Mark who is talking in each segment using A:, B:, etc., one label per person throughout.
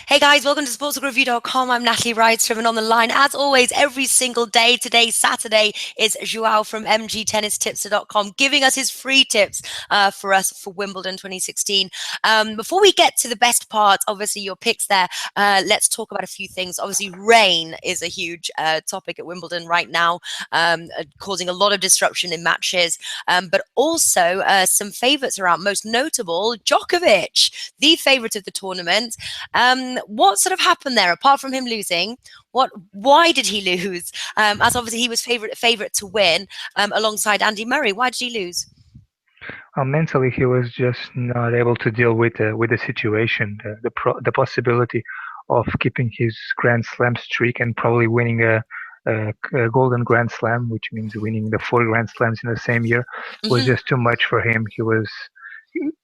A: Hey guys, welcome to sportsreview.com. I'm Natalie Rydstrom, and on the line, as always, every single day. Today, Saturday, is Joao from mgtennistipster.com giving us his free tips for us for Wimbledon 2016. Before we get to the best part, obviously your picks there, let's talk about a few things. Obviously, rain is a huge topic at Wimbledon right now, causing a lot of disruption in matches, but also some favourites are out. Most notable, Djokovic, the favourite of the tournament. What sort of happened there, apart from him losing? Why did he lose? As obviously he was favourite to win alongside Andy Murray. Why did he lose?
B: Mentally, he was just not able to deal with the situation, the possibility of keeping his Grand Slam streak and probably winning a Golden Grand Slam, which means winning the four Grand Slams in the same year, was
A: Hmm.
B: just too much for him.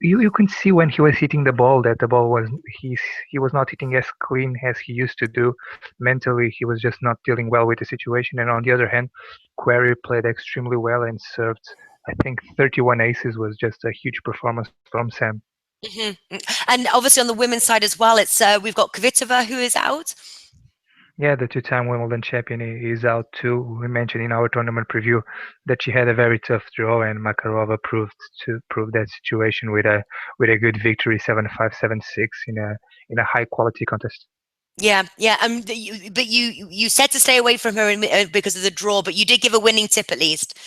B: You can see when he was hitting the ball that the ball was he was not hitting as clean as he used to do. Mentally, he was just not dealing well with the situation. And on the other hand, Query played extremely well and served. I think 31 aces was just a huge performance from Sam.
A: Hmm. And obviously on the women's side as well, it's we've got Kvitova who is out.
B: Yeah, the two-time Wimbledon champion is out too. We mentioned in our tournament preview that she had a very tough draw, and Makarova proved to prove that situation with a good victory, 7-5, 7-6 in a high quality contest.
A: Yeah, yeah. But you said to stay away from her because of the draw, but you did give a winning tip at least.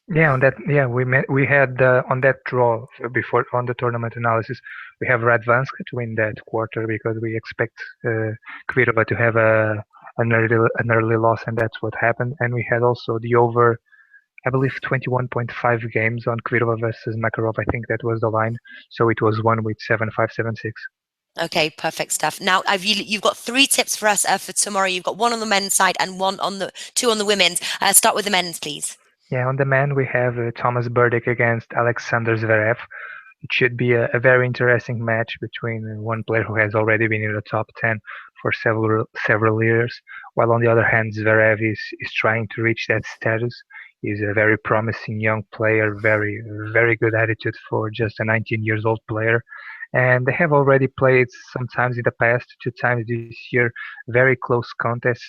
B: Yeah, on that, yeah, we had on that draw before on the tournament analysis, we have Radvanska to win that quarter because we expect Kvitova to have an early loss, and that's what happened. And we had also the over, I believe 21.5 games on Kvitova versus Makarov. I think that was the line. So it was one with 7-5, 7-6.
A: Okay, perfect stuff. Now, you've got three tips for us for tomorrow. You've got one on the men's side and one on the two on the women's. Start with the men's, please.
B: Yeah, on the men we have Thomas Berdych against Alexander Zverev. It should be a very interesting match between one player who has already been in the top 10 for several years, while on the other hand Zverev is trying to reach that status. He's a very promising young player, very good attitude for just a 19 years old player. And they have already played sometimes in the past, two times this year, very close contests,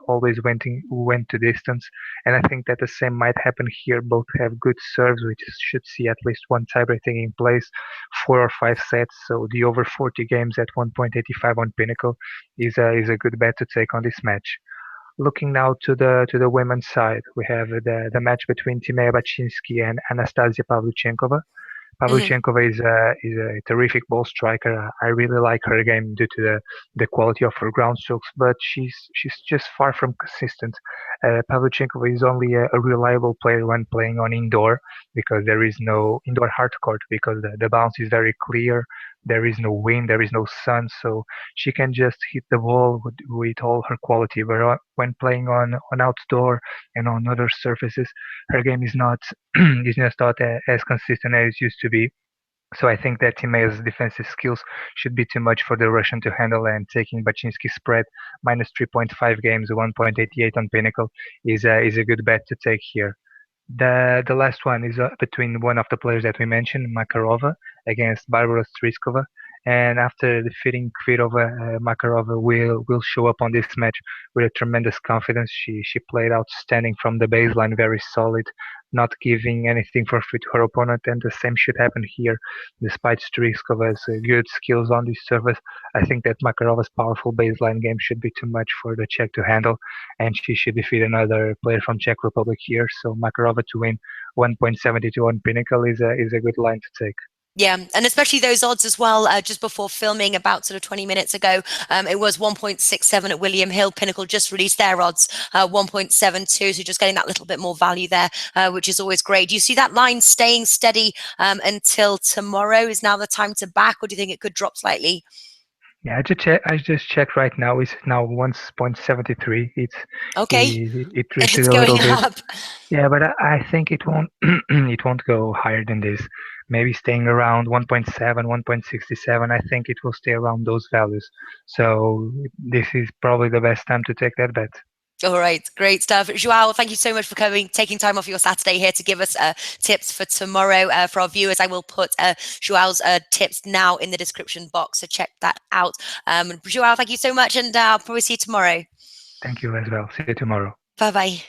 B: always went to distance. And I think that the same might happen here. Both have good serves, which should see at least one tiebreak taking place, 4 or 5 sets. So the over 40 games at 1.85 on Pinnacle is a good bet to take on this match. Looking now to the women's side, we have the match between Timea Bacsinski and Anastasia Pavlyuchenkova.
A: Hmm.
B: Pavlyuchenkova is a terrific ball striker. I really like her game due to the quality of her ground strokes, but she's just far from consistent. Pavlyuchenkova is only a reliable player when playing on indoor because there is no indoor hard court because the bounce is very clear. There is no wind, there is no sun, so she can just hit the ball with all her quality. But when playing on outdoor and on other surfaces, her game is not is just not as consistent as it used to be. So I think that Timeo's defensive skills should be too much for the Russian to handle, and taking Baczynski's spread minus 3.5 games, 1.88 on Pinnacle is a good bet to take here. The last one is between one of the players that we mentioned, Makarova, against Barbara Striskova. And after defeating Kvitova, Makarova will show up on this match with a tremendous confidence. She played outstanding from the baseline, very solid, not giving anything for free to her opponent, and the same should happen here. Despite Striskova's good skills on this surface, I think that Makarova's powerful baseline game should be too much for the Czech to handle, and she should defeat another player from Czech Republic here. So Makarova to win 1.72 on Pinnacle is a good line to take.
A: Yeah, and especially those odds as well. Just before filming, about sort of 20 minutes ago, it was 1.67 at William Hill. Pinnacle just released their odds, 1.72. So just getting that little bit more value there, which is always great. Do you see that line staying steady until tomorrow? Is now the time to back, or do you think it could drop slightly?
B: Yeah, I just checked right now. It's now 1.73.
A: Okay,
B: It drifted
A: it's
B: a little
A: going
B: bit.
A: up.
B: Yeah, but I think it won't it won't go higher than this. Maybe staying around 1.7, 1.67. I think it will stay around those values. So this is probably the best time to take that bet.
A: All right, great stuff. Joao, thank you so much for taking time off your Saturday here to give us tips for tomorrow. For our viewers, I will put Joao's tips now in the description box, so check that out. Joao, thank you so much, and I'll probably see you tomorrow.
B: Thank you as well. See you tomorrow.
A: Bye-bye.